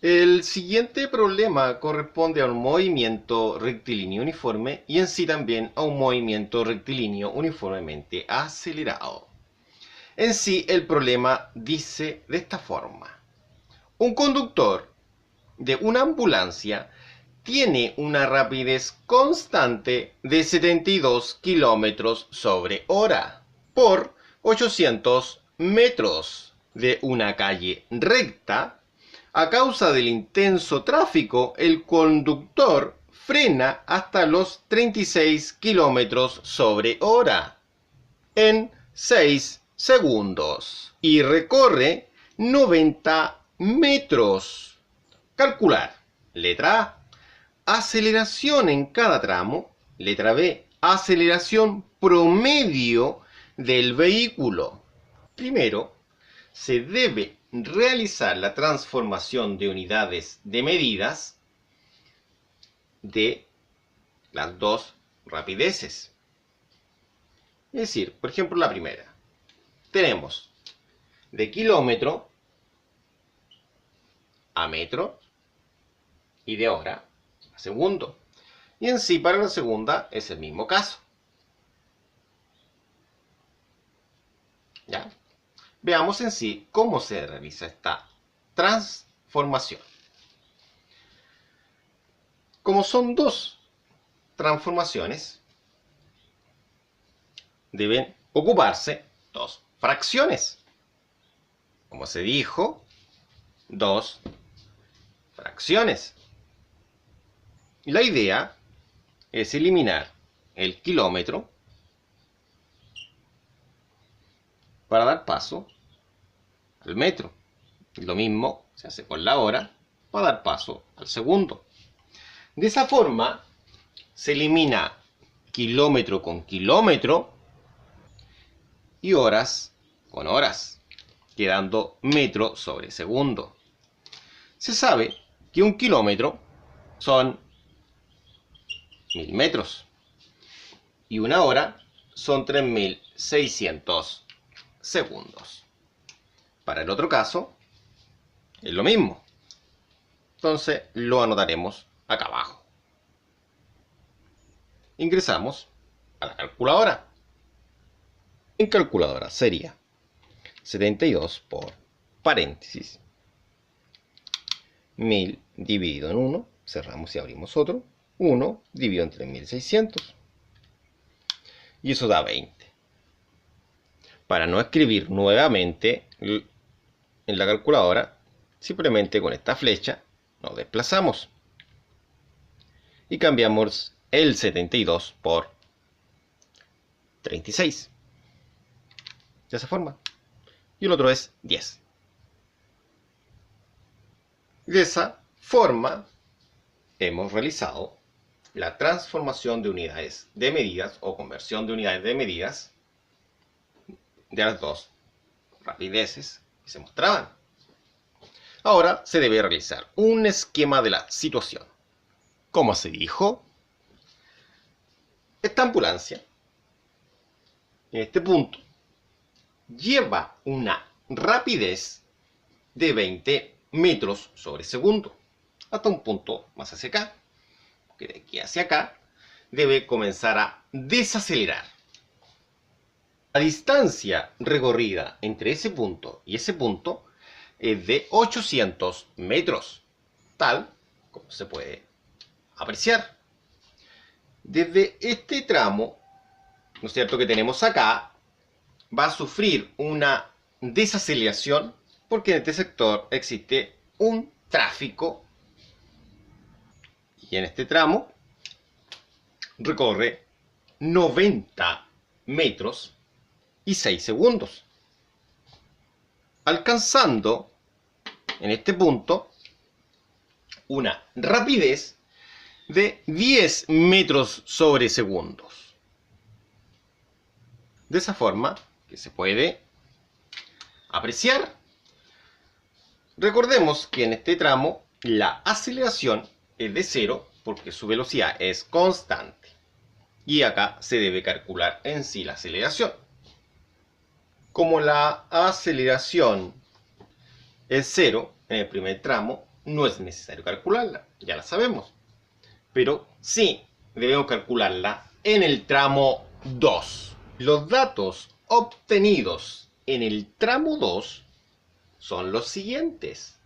El siguiente problema corresponde a un movimiento rectilíneo uniforme y en sí también a un movimiento rectilíneo uniformemente acelerado. En sí el problema dice de esta forma: un conductor de una ambulancia tiene una rapidez constante de 72 kilómetros sobre hora por 800 metros de una calle recta. A causa del intenso tráfico, el conductor frena hasta los 36 kilómetros sobre hora en 6 segundos y recorre 90 metros. Calcular. Letra A: aceleración en cada tramo. Letra B: aceleración promedio del vehículo. Primero, se debe realizar la transformación de unidades de medidas de las dos rapideces. Es decir, por ejemplo, la primera. Tenemos de kilómetro a metro y de hora a segundo. Y en sí para la segunda es el mismo caso. ¿Ya? Veamos en sí cómo se realiza esta transformación. Como son dos transformaciones, deben ocuparse dos fracciones. Como se dijo, dos fracciones. La idea es eliminar el kilómetro para dar paso al metro. Y lo mismo se hace con la hora para dar paso al segundo. De esa forma se elimina kilómetro con kilómetro y horas con horas, quedando metro sobre segundo. Se sabe que un kilómetro son 1000 metros y una hora son 3600 segundos. Para el otro caso es lo mismo. Entonces lo anotaremos acá abajo. Ingresamos a la calculadora. En calculadora sería 72 por paréntesis 1000 dividido en 1, cerramos y abrimos otro, 1 dividido en 3600 y eso da 20. Para no escribir nuevamente en la calculadora, simplemente con esta flecha nos desplazamos y cambiamos el 72 por 36 de esa forma, y el otro es 10. De esa forma hemos realizado la transformación de unidades de medidas o conversión de unidades de medidas de las dos rapideces que se mostraban. Ahora se debe realizar un esquema de la situación. Como se dijo, esta ambulancia en este punto lleva una rapidez de 20 metros sobre segundo hasta un punto más hacia acá, que de aquí hacia acá debe comenzar a desacelerar. La distancia recorrida entre ese punto y ese punto es de 800 metros, tal como se puede apreciar. Desde este tramo, ¿no es cierto?, que tenemos acá, va a sufrir una desaceleración porque en este sector existe un tráfico y en este tramo recorre 90 metros y 6 segundos, alcanzando en este punto una rapidez de 10 metros sobre segundos. De esa forma que se puede apreciar. Recordemos que en este tramo la aceleración es de 0 porque su velocidad es constante. Y acá se debe calcular en sí la aceleración. Como la aceleración es 0 en el primer tramo, no es necesario calcularla, ya la sabemos. Pero sí debemos calcularla en el tramo 2. Los datos obtenidos en el tramo 2 son los siguientes.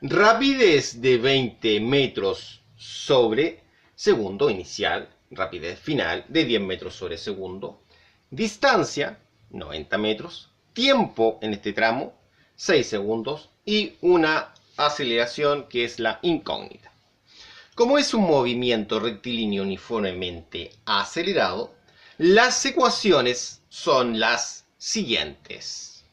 Rapidez de 20 metros sobre segundo inicial, rapidez final de 10 metros sobre segundo, distancia 90 metros, tiempo en este tramo 6 segundos y una aceleración que es la incógnita. Como es un movimiento rectilíneo uniformemente acelerado, las ecuaciones son las siguientes.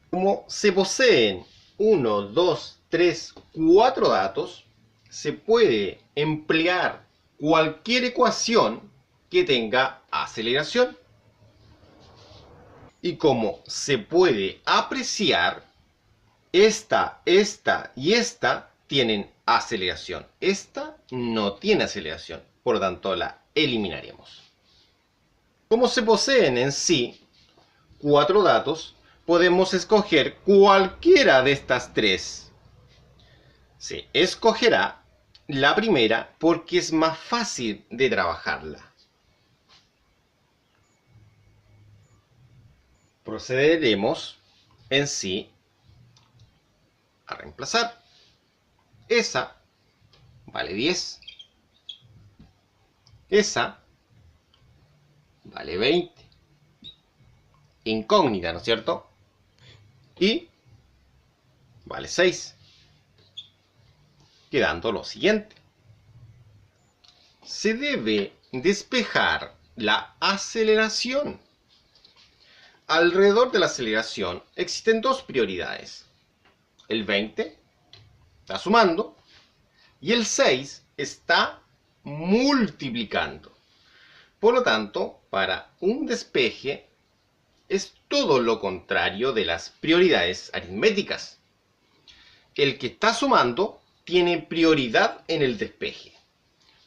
Como se poseen 1, 2, 3, 4 datos, se puede emplear cualquier ecuación que tenga aceleración. Y como se puede apreciar, esta y esta tienen aceleración. Esta no tiene aceleración, por lo tanto la eliminaremos. Como se poseen en sí 4 datos, podemos escoger cualquiera de estas 3. Se escogerá la primera porque es más fácil de trabajarla. Procederemos en sí a reemplazar. Esa vale 10. Esa vale 20. Incógnita, ¿no es cierto? Y vale 6. Quedando lo siguiente. Se debe despejar la aceleración. Alrededor de la aceleración existen dos prioridades. El 20 está sumando y el 6 está multiplicando. Por lo tanto, para un despeje es todo lo contrario de las prioridades aritméticas. El que está sumando tiene prioridad en el despeje.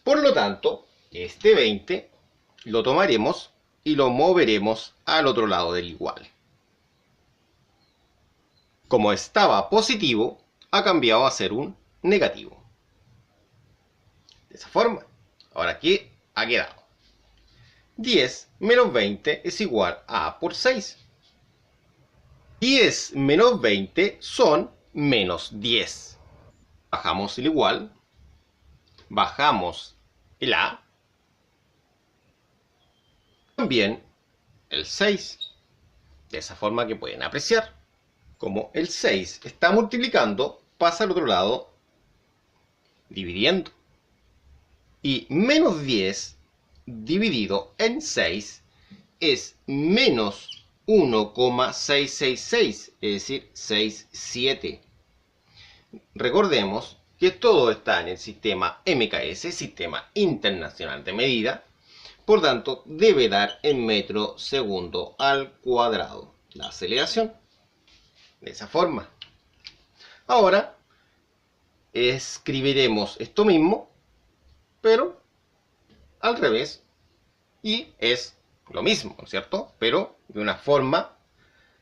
Por lo tanto, este 20 lo tomaremos y lo moveremos al otro lado del igual. Como estaba positivo, ha cambiado a ser un negativo. De esa forma. Ahora aquí ha quedado. 10 menos 20 es igual a A por 6. 10 menos 20 son menos 10. Bajamos el igual. Bajamos el A. También el 6. De esa forma que pueden apreciar. Como el 6 está multiplicando, pasa al otro lado dividiendo. Y menos 10 dividido en 6 es menos 1,666, es decir, 67. Recordemos que todo está en el sistema MKS, Sistema Internacional de Medida. Por tanto, debe dar en metro segundo al cuadrado la aceleración. De esa forma. Ahora, escribiremos esto mismo, pero al revés. Y es lo mismo, ¿no es cierto? Pero de una forma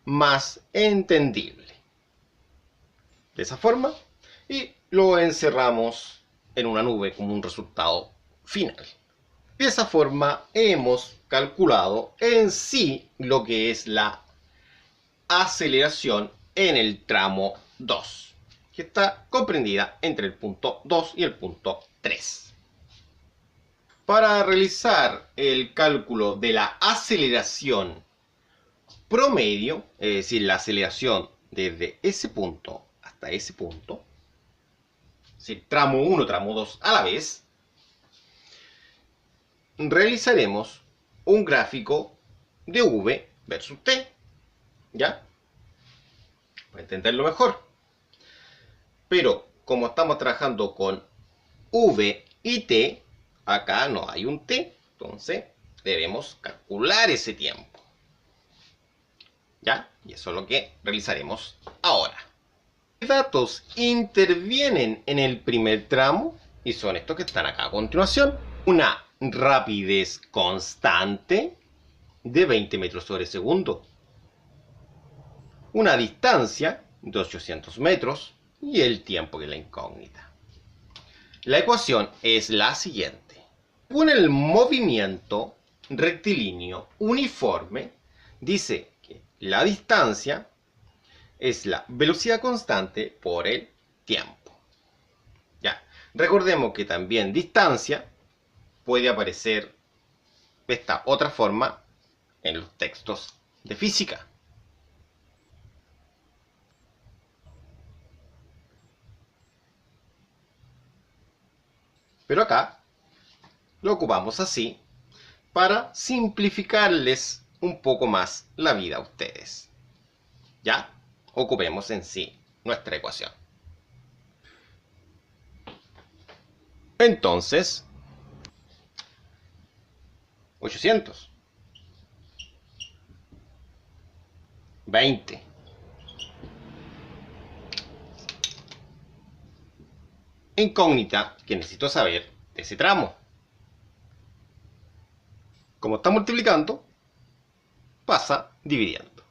más entendible. De esa forma. Y lo encerramos en una nube como un resultado final. De esa forma hemos calculado en sí lo que es la aceleración en el tramo 2, que está comprendida entre el punto 2 y el punto 3. Para realizar el cálculo de la aceleración promedio, es decir, la aceleración desde ese punto hasta ese punto, es decir, tramo 1, tramo 2 a la vez, realizaremos un gráfico de V versus T, ¿ya? Para entenderlo mejor. Pero como estamos trabajando con V y T, acá no hay un T, entonces debemos calcular ese tiempo. ¿Ya? Y eso es lo que realizaremos ahora. ¿Qué datos intervienen en el primer tramo? Y son estos que están acá a continuación. Una rapidez constante de 20 metros sobre segundo. Una distancia de 800 metros. y el tiempo, que es la incógnita. La ecuación es la siguiente. Según el movimiento rectilíneo uniforme, dice que la distancia es la velocidad constante por el tiempo. Ya, recordemos que también distancia puede aparecer de esta otra forma en los textos de física. Pero acá lo ocupamos así para simplificarles un poco más la vida a ustedes. Ya, ocupemos en sí nuestra ecuación. Entonces, 800, 20, incógnita que necesito saber de ese tramo. Como está multiplicando, pasa dividiendo.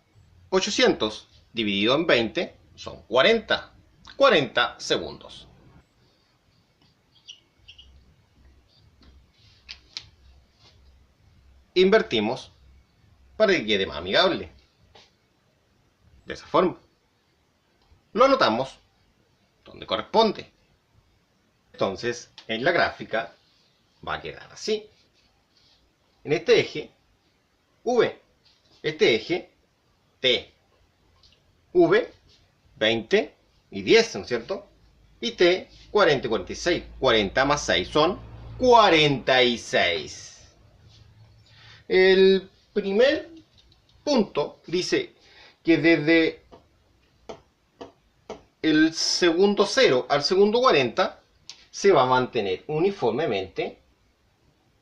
800 dividido en 20 son 40. 40 segundos. Invertimos para que quede más amigable. De esa forma. Lo anotamos donde corresponde. Entonces, en la gráfica va a quedar así. En este eje, V. Este eje, T. V, 20 y 10, ¿no es cierto? Y T, 40 y 46. 40 más 6 son 46. El primer punto dice que desde el segundo 0 al segundo 40 se va a mantener uniformemente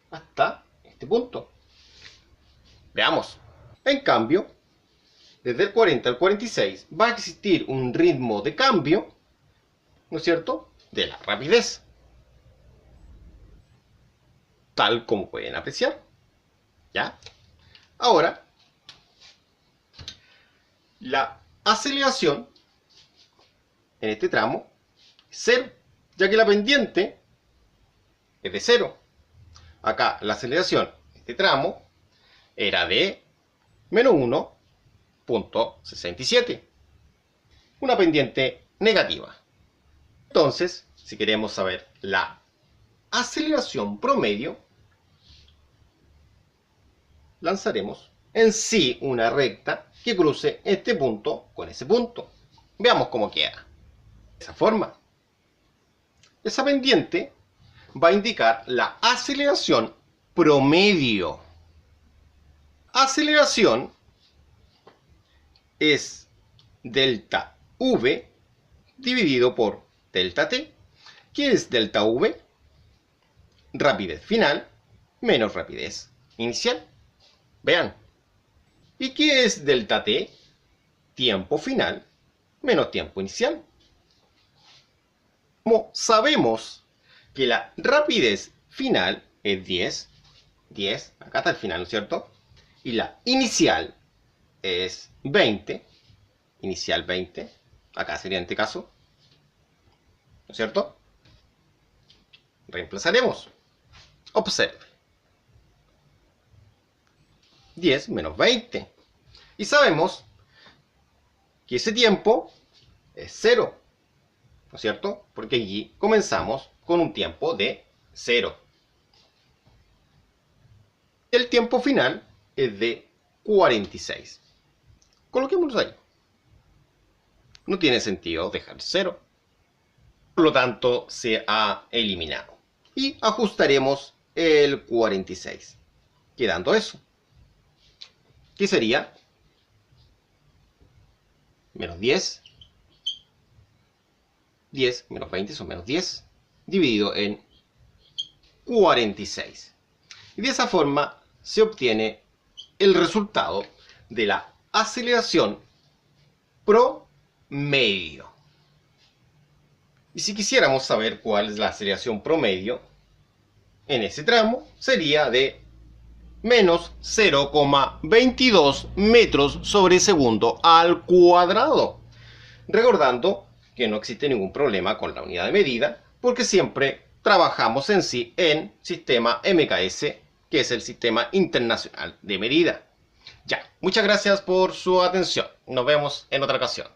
hasta este punto. Veamos. En cambio, desde el 40 al 46 va a existir un ritmo de cambio, ¿no es cierto?, de la rapidez. Tal como pueden apreciar. ¿Ya? Ahora, la aceleración en este tramo es 0, ya que la pendiente es de 0. Acá la aceleración en este tramo era de menos 1.67. Una pendiente negativa. Entonces, si queremos saber la aceleración promedio, lanzaremos en sí una recta que cruce este punto con ese punto. Veamos cómo queda. De esa forma. Esa pendiente va a indicar la aceleración promedio. Aceleración es delta V dividido por delta T. ¿Qué es delta V? Rapidez final menos rapidez inicial. Vean. ¿Y qué es delta T? Tiempo final menos tiempo inicial. Como sabemos que la rapidez final es 10, acá está el final, ¿no es cierto? Y la inicial es 20, inicial 20, acá sería en este caso, ¿no es cierto? Reemplazaremos. Observe. 10 menos 20. Y sabemos que ese tiempo es 0, ¿no es cierto? Porque allí comenzamos con un tiempo de 0. El tiempo final es de 46. Coloquémoslo ahí. No tiene sentido dejar 0. Por lo tanto, se ha eliminado. Y ajustaremos el 46. Quedando eso. ¿Qué sería? Menos 10. 10 menos 20 son menos 10. Dividido en 46. Y de esa forma se obtiene el resultado de la aceleración promedio. Y si quisiéramos saber cuál es la aceleración promedio en ese tramo, sería de menos 0,22 metros sobre segundo al cuadrado. Recordando que no existe ningún problema con la unidad de medida, porque siempre trabajamos en sí en sistema MKS, que es el Sistema Internacional de Medida. Ya, muchas gracias por su atención. Nos vemos en otra ocasión.